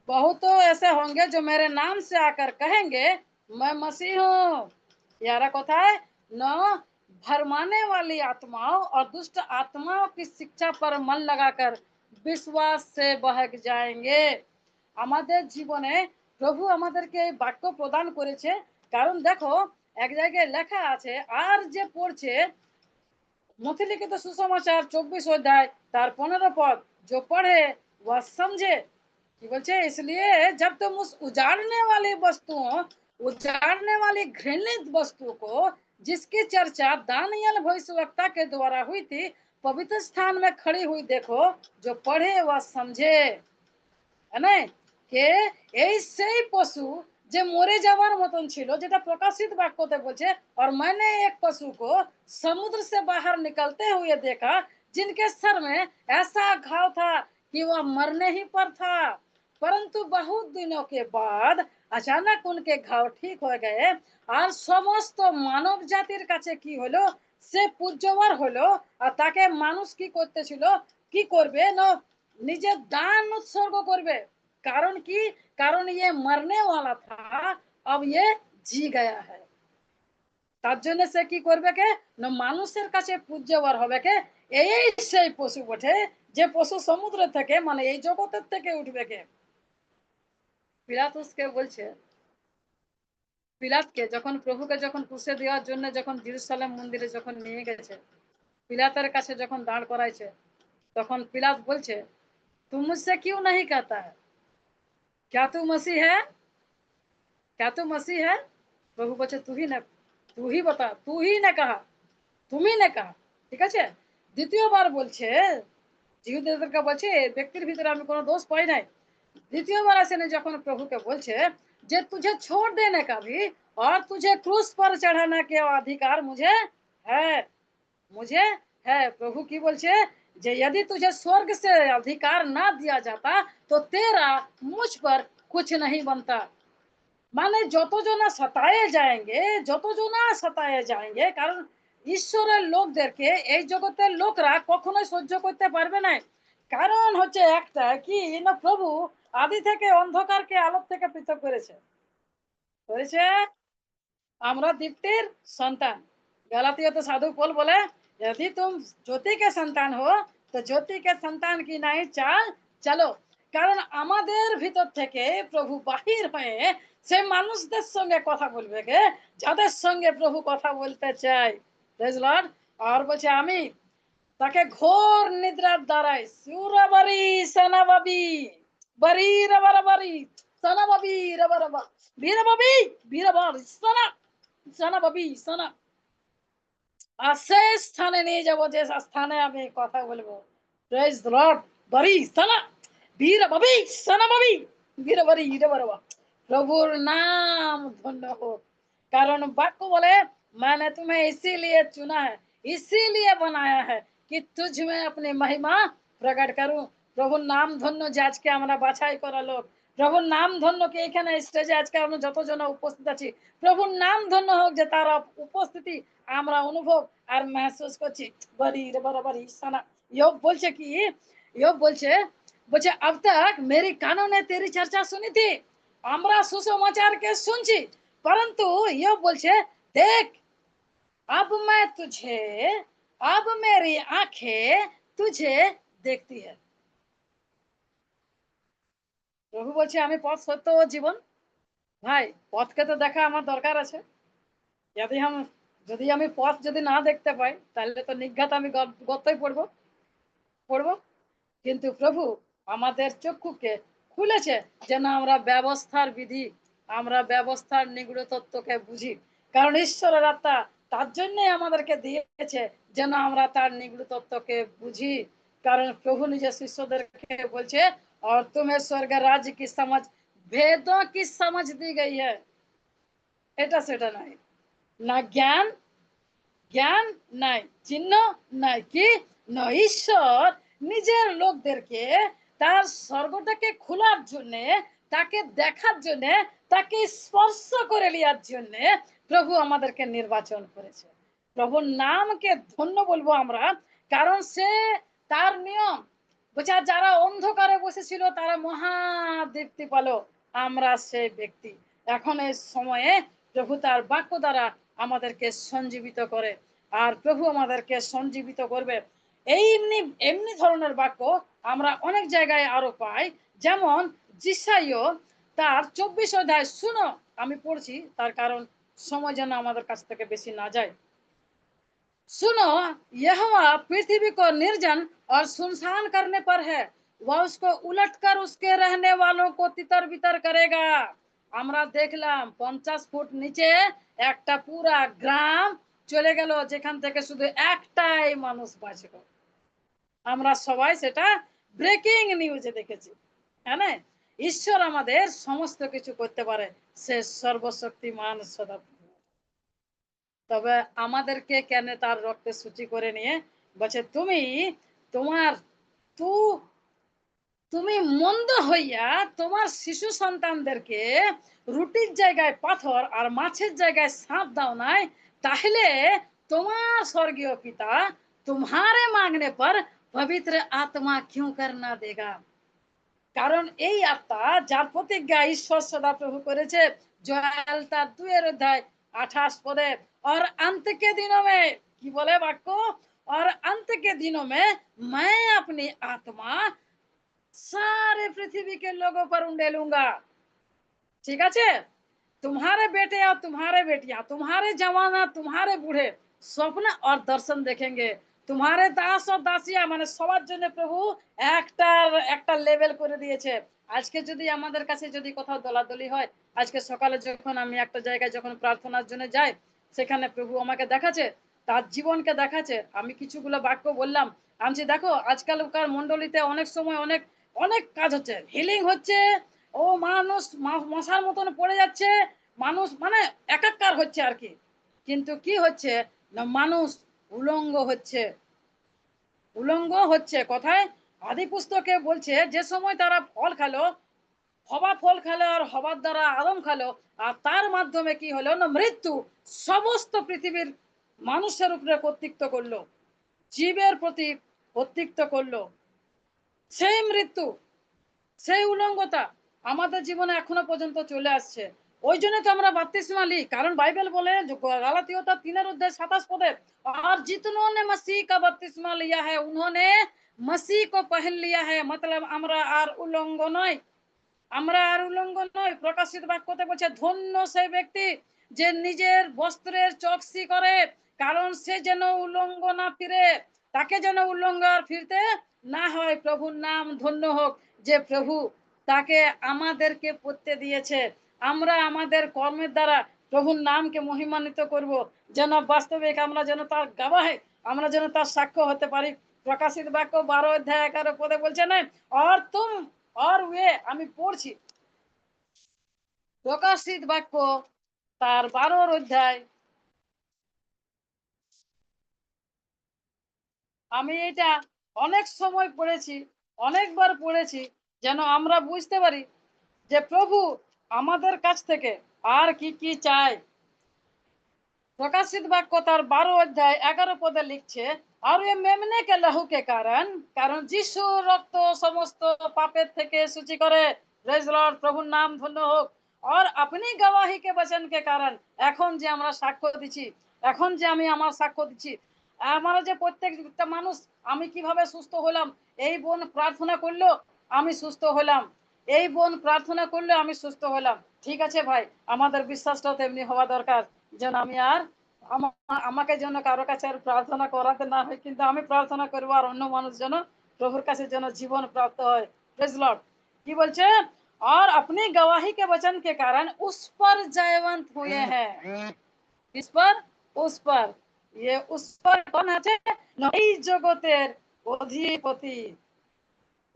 बहुत तो ऐसे होंगे जो मेरे नाम से आकर कहेंगे मैं मसीह हूँ। यारा कोথায় न, भरमाने वाली आत्माओं और दुष्ट आत्माओं की शिक्षा पर मन लगाकर विश्वास से बहक जाएंगे। আমাদের জীবনে প্রভু আমাদেরকে এই বাক্য প্রদান করেছে। কারণ দেখো, এক জায়গায় লেখা আছে, আর যে পড়ছে মতিলিখিত সুসমাচার 24 অধ্যায় তার 15 पद, जो पढ़े वह समझे। की बोलছে, इसलिए जब तुम उस उजाड़ने वाली घृणित वस्तु को जिसकी चर्चा दानियल भविष्यवक्ता के द्वारा हुई थी पवित्र स्थान में खड़ी हुई देखो, जो पढ़े वह समझे। है ना, কে এই সেই পশু যে মরে যাওয়ার মতন ছিল, যেটা প্রকাশিত বাক্যতে বলছে, और मैंने एक पशु को समुद्र से बाहर निकलते हुए देखा जिनके सर में ऐसा घाव था कि वह मरने ही पर था, परंतु बहुत दिनों के बाद अचानक उनके घाव ठीक हो गए और समस्त मानव জাতির কাছে কি হলো, সে পূজ্যবার হলো। আর তাকে মানুষ কি করতেছিল, কি করবে না, নিজের দান উৎসর্গ করবে। कारण की, कारण ये मरने वाला था, अब ये जी गया है। তার জন্য সে কি করবে কে না, মানুষের কাছে পূজ্যবার হবে কে, এই সেই পশু বটে যে পশু সমুদ্র থেকে মানে এই জগতের থেকে উঠবে কে? পিলাতুসকে বলছে, পিলাতকে যখন প্রভুকে যখন ক্রুশে দেওয়ার জন্য যখন জেরুসালেম মন্দিরে যখন নিয়ে গেছে, পিলাতের কাছে যখন দাঁড় করাইছে, তখন पिलात बोलছে, तुम मुझसे क्यों नहीं कहता है, क्या तू मसीह है, क्या तू मसीह है? প্রভু বলছে तू ही ना, तू ही बता, तू ही ने कहा, তুমি না কहा। ঠিক আছে, দ্বিতীয়বার বলছে, জিহুদেরকে বলছে এই ব্যক্তির ভিতরে আমি কোনো দোষ পাই নাই। দ্বিতীয়বার আসেন যখন প্রভুকে বলছে যে तुझे छोड़ देने का भी और तुझे क्रूस पर चढ़ाने के अधिकार मुझे है, मुझे है। प्रभु की बोलছে যে यदि तुझे स्वर्ग से अधिकार ना दिया जाता तो तेरा मुझ पर कुछ नहीं बनता। মানে যতজনা সতায়ে যায়গে, যতজনা সতায়ে যায়গে, কারণ ঈশ্বরের লোকদেরকে এই জগতের লোকরা কখনোই সহ্য করতে পারবে না। কারণ হচ্ছে একটা কি না, প্রভু আদি থেকে অন্ধকারকে আলোর থেকে পৃথক করেছে, করেছে। আমরা দীপ্তির সন্তান। गलातियों साधु पौल बोले, यदि तुम ज्योति के संतान हो तो ज्योति के संतान की नहीं चाल चलो। কারণ আমাদের ভিতর থেকে প্রভু বাহির হয়ে সে মানুষদের সঙ্গে কথা বলবে কে, যাদের সঙ্গে প্রভু কথা বলতে চায়। Praise Lord. আর বলছে আমি তাকে ঘোর নিদ্রার দ্বারাই সুরাবারি সানাবাবি বারি রাবারাবারি সানাবাবি রাবারাবা বীরবাবি বীরবার সানা সানাবাবি সানা আর সেই স্থানে নিয়ে যাবো যে স্থানে আমি কথা বলবো। Praise the Lord. বারি সানা বীরবাবি সানাবাবি বীরবারি রাবারাবা। প্রভুর নাম ধন্য হোক। कारण वाक्य बोले मैंने तुम्हें इसीलिए चुना है, इसीलिए बनाया है कि तुझ में अपनी महिमा प्रकट करूं। প্রভুর নাম ধন্য যে আজকে আমরা বাছাই করা লোক। প্রভুর নাম ধন্য কি এখানে স্টেজে আজকে আমরা যতজন উপস্থিত আছি, প্রভুর নাম ধন্য হোক যে তার উপস্থিতি আমরা অনুভব আর महसूस করছি। বড়ি রে বরাবর ইসানা योग বলছে কি, योग বলছে, বলছে अब तक मेरी कानों ने तेरी चर्चा सुनी थी, আমরা সুসমাচারকে শুনছি, परंतु ये बोलছে देख अब मैं तुझे, अब मेरी आंखें तुझे देखती है। প্রভু বলছে আমি পথ সত্য ও জীবন। ভাই পথকে তো দেখা আমার দরকার আছে। যদি हम যদি আমি পথ যদি না দেখতে পাই তাহলে তো নিঘাত আমি গর্তই পড়বো, পড়বো। কিন্তু প্রভু আমাদের চক্ষুকে খুলেছে যেন আমরা ব্যবস্থার বিধি, আমরা ব্যবস্থার নিগূঢ় তত্ত্বকে বুঝি। কারণ ঈশ্বরের আত্মা তার জন্যই আমাদেরকে দিয়েছে যেন আমরা তার নিগূঢ় তত্ত্বকে বুঝি। কারণ প্রভু নিজের শিষ্যদেরকে বলছে और तुम्हें स्वर्ग राज्य की समझ, भेदों की समझ दी गई है। এটা সেটা নাই, না জ্ঞান, জ্ঞান নাই, চিহ্ন নাই, কি না ঈশ্বর নিজের লোকদেরকে তার স্বর্গটাকে খোলার জন্য, তাকে দেখার জন্য, তাকে স্পর্শ করে নেওয়ার জন্য প্রভু আমাদেরকে নির্বাচন করেছে। প্রভুর নামকে ধন্য বলবো আমরা, কারণ সে তার নিয়ম বলছে যারা অন্ধকারে বসেছিল তারা মহাদীপ্তি পেল, আমরা সেই ব্যক্তি। এখন এই সময়ে প্রভু তার বাক্য দ্বারা আমাদেরকে সঞ্জীবিত করে, আর প্রভু আমাদেরকে সঞ্জীবিত করবে। এই এমনি এমনি ধরনের বাক্য আমরা অনেক জায়গায় আরো পাই। যেমন যিশাইও তার 24 অধ্যায়, শুনো আমি পড়ছি তার কারণ সময় যেন আমাদের কাছ থেকে বেশি না যায়। सुनो, यहोवा पृथ्वी को निर्जन और सुनसान करने पर है, वह उसको उलटकर उसके रहने वालों को तितर बितर करेगा। আমরা দেখলাম 50 ফুট নিচে একটা পুরা গ্রাম চলে গেল যেখান থেকে শুধু একটাই মানুষ বাঁচল। আমরা সবাই সেটা ব্রেকিং নিউজে দেখেছি, হ্যাঁ না? ঈশ্বর আমাদের সমস্ত কিছু করতে পারে, সে সর্বশক্তিমান সদা। তবে আমাদেরকে কেন তার রক্তে সূচি করে নিয়ে বলছে তুমি তোমার তু তুমি মন্দ হইয়া তোমার শিশু সন্তানদেরকে রুটির জায়গায় পাথর আর মাছের জায়গায় সাপ দাও নাই, তাহলে তোমার স্বর্গীয় পিতা तुम्हारे मांगने पर पवित्र आत्मा क्यों करना देगा। কারণ এই আত্মা যার প্রতিজ্ঞা ঈশ্বর সদা প্রভু করেছে, জয়েল তার 2 অধ্যায় 28 পদে, और अंत के दिनों में কি বলে বাক্য, और अंत के दिनों में मैं अपनी आत्मा सारे पृथ्वी के लोगों पर उंडेलूंगा। ठीक है, तुम्हारे बेटे और तुम्हारे बेटियां, तुम्हारे जवान और तुम्हारे बूढ़े स्वप्न और दर्शन देखेंगे। তোমারে দাস ও দাসিয়া মানে সবার জন্য প্রভু একটা লেভেল করে দিয়েছে। আজকে যদি আমাদের কাছে যদি কোথাও দলাদলি হয়, আজকে সকালে যখন আমি একটা জায়গায় যখন প্রার্থনার জন্য যাই, সেখানে প্রভু আমাকে দেখাচ্ছে, তার জীবনকে দেখাচ্ছে। আমি কিছুগুলো বাক্য বললাম, আমি দেখো আজকালকার মণ্ডলীতে অনেক সময় অনেক অনেক কাজ হচ্ছে, হিলিং হচ্ছে, ও মানুষ মশার মতন পড়ে যাচ্ছে, মানুষ মানে একাকার হচ্ছে আর কি। কিন্তু কি হচ্ছে না, মানুষ উলঙ্গ হচ্ছে, উলঙ্গ হচ্ছে। কথায় আদি পুস্তকে বলছে যে সময় তারা ফল খেলো, হবা ফল খেলো আর হবার দ্বারা আদম খেলো, আর তার মাধ্যমে কি হলো না, মৃত্যু সমস্ত পৃথিবীর মানুষের উপরে কর্তৃত্ব করলো, জীবের প্রতি কর্তৃত্ব করলো। সেই মৃত্যু, সেই উলঙ্গতা আমাদের জীবনে এখনো পর্যন্ত চলে আসছে। ওই জন্য তো আমরা বাপ্তিস্মা নিই, কারণ বাইবেল বলে গালাতীয় তার 3:27 और जितनों ने मसीह का बपतिस्मा लिया है उन्होंने मसीह को पहन लिया है। मतलब আমরা আর উলঙ্গ নয়, আমরা আর উলঙ্গ নয়। প্রকাশিত বাক্যতে বলছে ধন্য সেই ব্যক্তি যে নিজের বস্ত্রের চকসি করে, কারণ সে যেন উলঙ্গ না ফিরে, তাকে যেন উলঙ্গ আর ফিরতে না হয়। প্রভুর নাম ধন্য হোক যে প্রভু তাকে আমাদেরকে পড়তে দিয়েছে। আমরা আমাদের কর্মের দ্বারা প্রভুর নামকে মহিমান্বিত করব, যেন বাস্তবিক আমরা যেন তার গাবাহে, আমরা যেন তার সাক্ষ্য হতে পারি। প্রকাশিত বাক্য 12:11 বলছে না, আর তুম আর ওয়ে, আমি পড়ছি প্রকাশিত বাক্য তার 12 অধ্যায়। আমি এটা অনেক সময় পড়েছি, অনেকবার পড়েছি, যেন আমরা বুঝতে পারি যে প্রভু আমাদের কাছ থেকে আর কি কি চায়। प्रकाशित वाक्य तार 12 অধ্যায় 11 লিখছে, আর ये मेमने के लहू के कारण, কারণ যিশু রক্ত সমস্ত পাপের থেকে সূচি করে। প্রেজ লর্ড, প্রভুর নাম ধন্য হোক। আর আপনি গवाही के वचन के कारण, এখন যে আমরা সাক্ষ্য দিচ্ছি, এখন যে আমি আমার সাক্ষ্য দিচ্ছি, আমরা যে প্রত্যেকটা মানুষ, আমি কিভাবে সুস্থ হলাম, এই বোন প্রার্থনা করলো আমি সুস্থ হলাম, এই বোন প্রার্থনা করলে আমি সুস্থ হলাম। ঠিক আছে ভাই, আমাদের বিশ্বাসটাও তেমনি হওয়া দরকার, যেন আমি আর আমাকে যেন কারো কাছে আর প্রার্থনা করাতে না হয়, কিন্তু আমি প্রার্থনা করবো আর অন্য মানুষ যেন প্রভুর কাছে যেন জীবন প্রাপ্ত হয়। Praise Lord. কি বলছে, और अपनी गवाही के वचन के कारण उस पर जयवंत हुए हैं। किस पर? उस पर। ये उस पर कौन আছে? এই জগতের অধিপতি,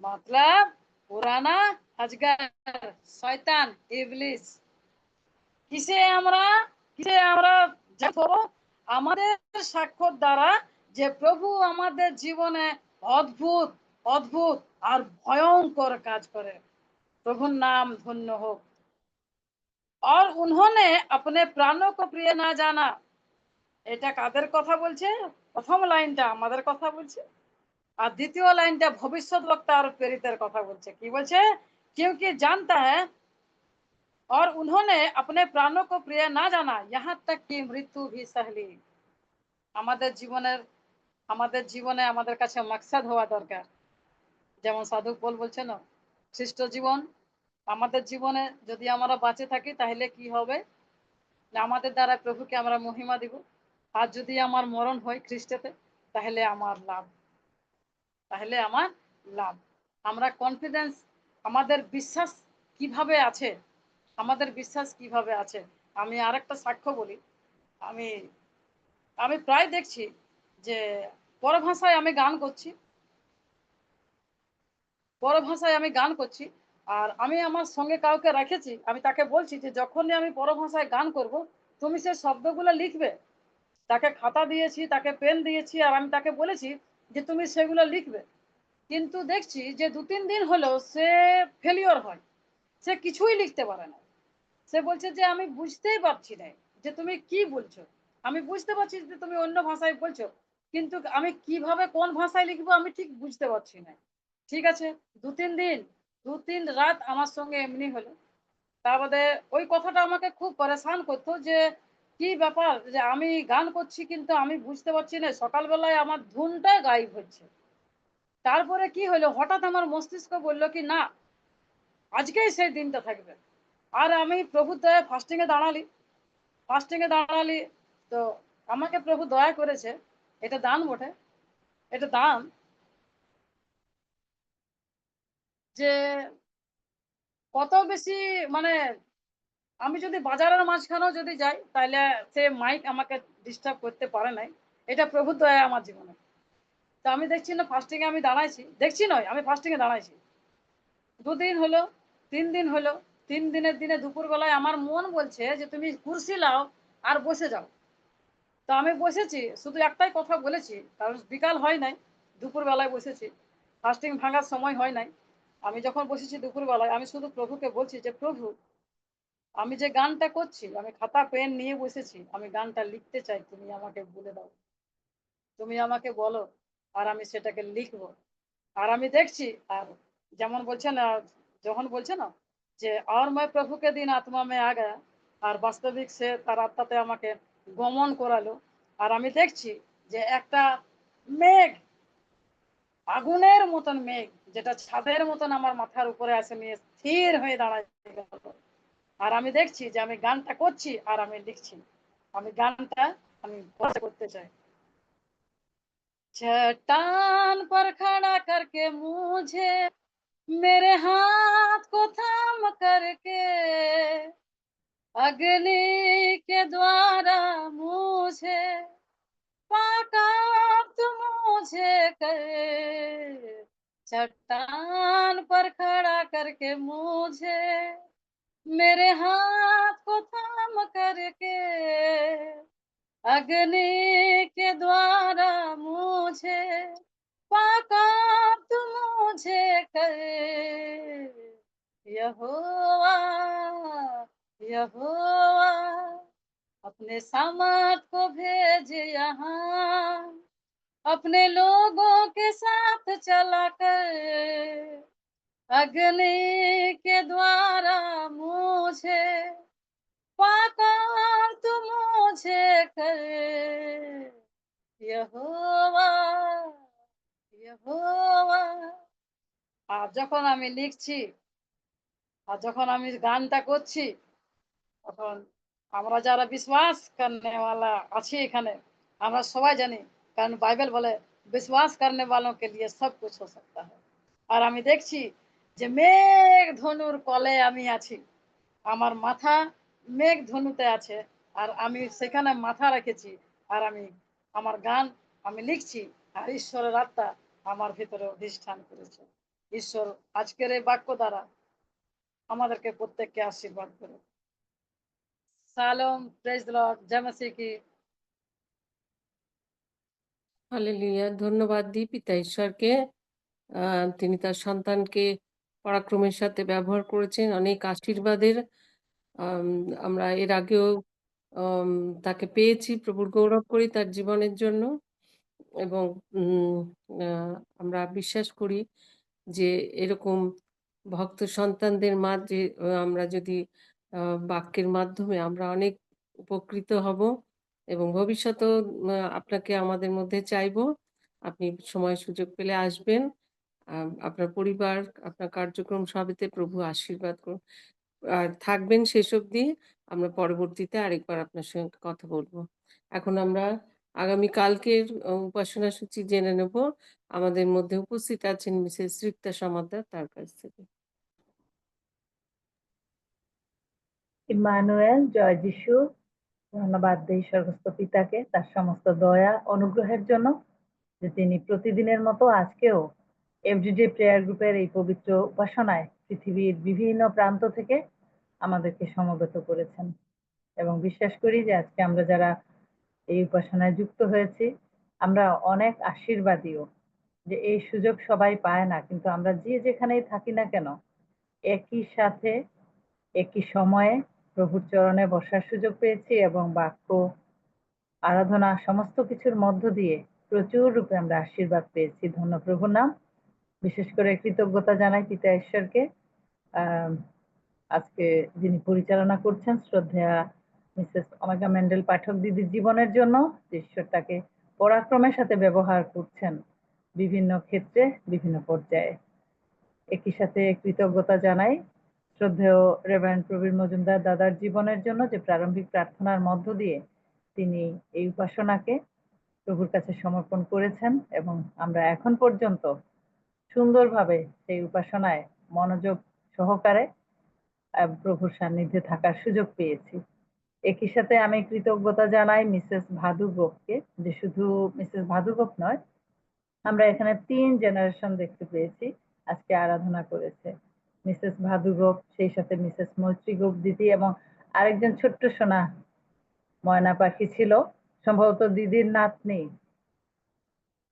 मतलब পুরানা আজগার, শয়তান, ইবলিস। কিসে আমরা, কিসে আমরা দেখো আমাদের সাক্ষ্যর দ্বারা যে প্রভু আমাদের জীবনে অদ্ভুত অদ্ভুত আর ভয়ঙ্কর কাজ করে। प्रभु नाम धन्य हो। और उन्होंने अपने प्राणों को प्रिय ना जाना। এটা কাদের কথা বলছে? প্রথম লাইনটা আমাদের কথা বলছে, আর দ্বিতীয় লাইনটা ভবিষ্যৎ বক্তা আর প্রেরিতের কথা বলছে। কি বলছে? क्योंकि जानता है और उन्होंने अपने प्राणों को प्रिय ना जाना, यहाँ तक कि मृत्यु भी सह ली। আমাদের জীবনের, আমাদের জীবনে আমাদের কাছে মাকসাদ হওয়া দরকার। যেমন সাধু পল বলছে না, খ্রিস্ট জীবন। আমাদের জীবনে যদি আমরা বাঁচে থাকি তাহলে কি হবে না, আমাদের দ্বারা প্রভুকে আমরা মহিমা দিব। আর যদি আমার মরণ হয় খ্রিস্টেতে, তাহলে আমার লাভ, তাহলে আমার লাভ। আমরা কনফিডেন্স, আমাদের বিশ্বাস কিভাবে আছে, আমাদের বিশ্বাস কিভাবে আছে। আমি আরেকটা সাক্ষ্য বলি। আমি আমি প্রায় দেখছি যে পরভাষায় আমি গান করছি, পরভাষায় আমি গান করছি, আর আমি আমার সঙ্গে কাউকে রেখেছি, আমি তাকে বলছি যে যখনই আমি পরভাষায় গান করব, তুমি সে শব্দগুলো লিখবে। তাকে খাতা দিয়েছি, তাকে পেন দিয়েছি, আর আমি তাকে বলেছি যে তুমি সেগুলো লিখবে। কিন্তু দেখছি যে 2-3 দিন হলো সে ফেলিওর হয়, সে কিছুই লিখতে পারে না। সে বলছে যে আমি বুঝতেই পারছি না যে তুমি কি বলছো। আমি বুঝতে পারছি যে তুমি অন্য ভাষায় বলছো, কিন্তু আমি কিভাবে কোন ভাষায় লিখবো আমি ঠিক বুঝতে পারছি না। ঠিক আছে, 2-3 দিন, 2-3 রাত আমার সঙ্গে এমনি হলো। তার বাদে ওই কথাটা আমাকে খুব পরেশান করতো যে কি ব্যাপার যে আমি গান করছি কিন্তু আমি বুঝতে পারছি না সকালবেলায় আমার ধুনটা গায়েব হচ্ছে। তারপরে কি হলো হঠাৎ আমার মস্তিষ্ক বলল কি না আজকেই সেই দিনটা থাকবে। আর আমি প্রভুর দয়ায় ফাস্টিং এ দাঁড়ালি তো আমাকে প্রভু দয়া করেছে। এটা দান বটে। এটা দান যে কত বেশি মানে আমি যদি বাজারের মাঝখানেও যদি যাই তাইলে সে মাইক আমাকে ডিস্টার্ব করতে পারে নাই। এটা প্রভুর দয়ায় আমার জীবনে। তো আমি দেখছি না ফাস্টিং এ আমি দাঁড়াইছি। দেখছি নয় আমি ফাস্টিং এ দাঁড়াইছি। ২ দিন হলো, ৩ দিন হলো। ৩ দিনের দিনে দুপুরবেলায় আমার মন বলছে যে, "তুমি কুরসি লাও আর বসে যাও।" তো আমি বসেছি। শুধু একটাই কথা বলেছি। কারণ বিকাল হয় নাই। দুপুরবেলায় বসেছি। ফাস্টিং ভাঙার সময় হয় নাই। আমি যখন বসেছি দুপুরবেলায় আমি শুধু প্রভুকে বলছি যে, "প্রভু আমি যে গানটা করছি, আমি খাতা পেন নিয়ে বসেছি। আমি গানটা লিখতে চাই। তুমি আমাকে বলে দাও। তুমি আমাকে বলো আর আমি সেটাকে লিখব।" আর আমি দেখছি আর যেমন বলছে না যখন বলছে না যে और मैं प्रभु के दिन आत्मा में आ गया আর বাস্তবিক সে তার আত্মাতে আমাকে গমন করালো। আর আমি দেখছি যে একটা মেঘ, আগুনের মতন মেঘ যেটা ছাদের মতন আমার মাথার উপরে আসে নিয়ে স্থির হয়ে দাঁড়ায় গেল। আর আমি দেখছি যে আমি গানটা করছি আর আমি লিখছি। আমি গানটা আমি করতে চাই। चट्टान पर खड़ा करके मुझे मेरे हाथ को थाम करके अग्नि के द्वारा मुझे पाका तुम मुझे कर चट्टान पर खड़ा करके मुझे मेरे हाथ को थाम करके अग्नि के द्वारा मुझे पाका तुम मुझे कर यहोवा यहोवा अपने सामर्थ को भेज यहाँ अपने लोगों के साथ चला कर अग्नि के द्वारा मुझे पाका तुम मुझे कर यहोवा यहोवा আর যখন আমি লিখছি আর যখন আমি গানটা করছি তখন আমরা যারা বিশ্বাস করনেওয়ালা আছি এখানে আমরা সবাই জানি কারণ বাইবেল বলে বিশ্বাস করने वालों के लिए सब कुछ हो सकता है আর আমি দেখছি যে মেঘ ধনুর কলে আমি আছি আমার মাথা মেঘ ধনুতে আছে আর আমি সেখানে মাথা রেখেছি আর আমি আমার গান আমি লিখছি আর ঈশ্বরের আত্মা আমার ভিতরে অধিষ্ঠান করেছে ঈশ্বর আজকের এই বাক্য দ্বারা আমাদেরকে প্রত্যেককে আশীর্বাদ করে সালোম প্রেজ দ্য লর্ড জয় মসিহ কি হালেলুয়া। ধন্যবাদ দিই পিতা ঈশ্বরকে। তিনি তার সন্তানকে পরাক্রমের সাথে ব্যবহার করেছেন অনেক আশীর্বাদের। আম, আমরা এর আগেও আম, তাকে পেয়েছি। প্রভুর গৌরব করি তার জীবনের জন্য এবং উম, আমরা বিশ্বাস করি যে এরকম ভক্ত সন্তানদের মাঝে আমরা যদি বাক্যের মাধ্যমে আমরা অনেক উপকৃত হব এবং ভবিষ্যতেও আপনাকে আমাদের মধ্যে চাইবো। আপনি সময় সুযোগ পেলে আসবেন। আপনার পরিবার আপনার কার্যক্রম সবেতে প্রভু আশীর্বাদ করুন আর থাকবেন শেষ অবধি। আমরা পরবর্তীতে আরেকবার আপনার সঙ্গে কথা বলবো। এখন আমরা আগামী কালকের উপাসনা সূচি জেনে নেব। আমাদের মধ্যে উপস্থিত আছেন মিসেস রিক্তা সমাদ্দার, তার কাছ থেকে। ইম্মানুয়েল, জয় যিশু। ধন্যবাদ দেই স্বর্গস্থ পিতাকে তার সমস্ত দয়া অনুগ্রহের জন্য যে তিনি প্রতিদিনের মতো আজকেও এফডিডি প্রেয়ার গ্রুপের এই পবিত্র উপাসনায় পৃথিবীর বিভিন্ন প্রান্ত থেকে আমাদেরকে সমবেত করেছেন এবং বিশ্বাস করি যে আজকে আমরা যারা এই উপাসনায় যুক্ত হয়েছি আমরা অনেক আশীর্বাদীও যে এই সুযোগ সবাই পায় না, কিন্তু আমরা যে যেখানেই থাকি না কেন একই সাথে একই সময়ে প্রভুর চরণে বসার সুযোগ পেয়েছি এবং বাক্য আরাধনা সমস্ত কিছুর মধ্য দিয়ে প্রচুর রূপে আমরা আশীর্বাদ পেয়েছি। ধন্য প্রভুর নাম। বিশেষ করে কৃতজ্ঞতা জানাই পিতা ঈশ্বরকে। আজকে যিনি পরিচালনা করছেন শ্রদ্ধেয়া মিসেস অমেগা মেন্ডেল পাঠক দিদির জীবনের জন্য যে ঈশ্বর তাকে পরাক্রমের সাথে ব্যবহার করছেন বিভিন্ন ক্ষেত্রে, বিভিন্ন পর্যায়ে। একই সাথে কৃতজ্ঞতা জানাই শ্রদ্ধেয় রেভারেন্ড প্রবীর মজুমদার দাদার জীবনের জন্য, যে প্রারম্ভিক প্রার্থনার মধ্য দিয়ে তিনি এই উপাসনাকে প্রভুর কাছে সমর্পণ করেছেন এবং আমরা এখন পর্যন্ত সুন্দরভাবে সেই উপাসনায় মনোযোগ সহকারে প্রভুর সান্নিধ্যে থাকার সুযোগ পেয়েছি। একই সাথে আমি কৃতজ্ঞতা জানাই মিসেস ভাদু গোপকে, যে শুধু মিসেস ভাদু গোপ নয়, আমরা এখানে 3 জেনারেশন দেখতে পেয়েছি আজকে আরাধনা করেছে। মিসেস ভাদু গোপ, সেই সাথে মিসেস মৈত্রী গোপ দিদি এবং আরেকজন ছোট্ট সোনা ময়না পাখি ছিল, সম্ভবত দিদির নাতনি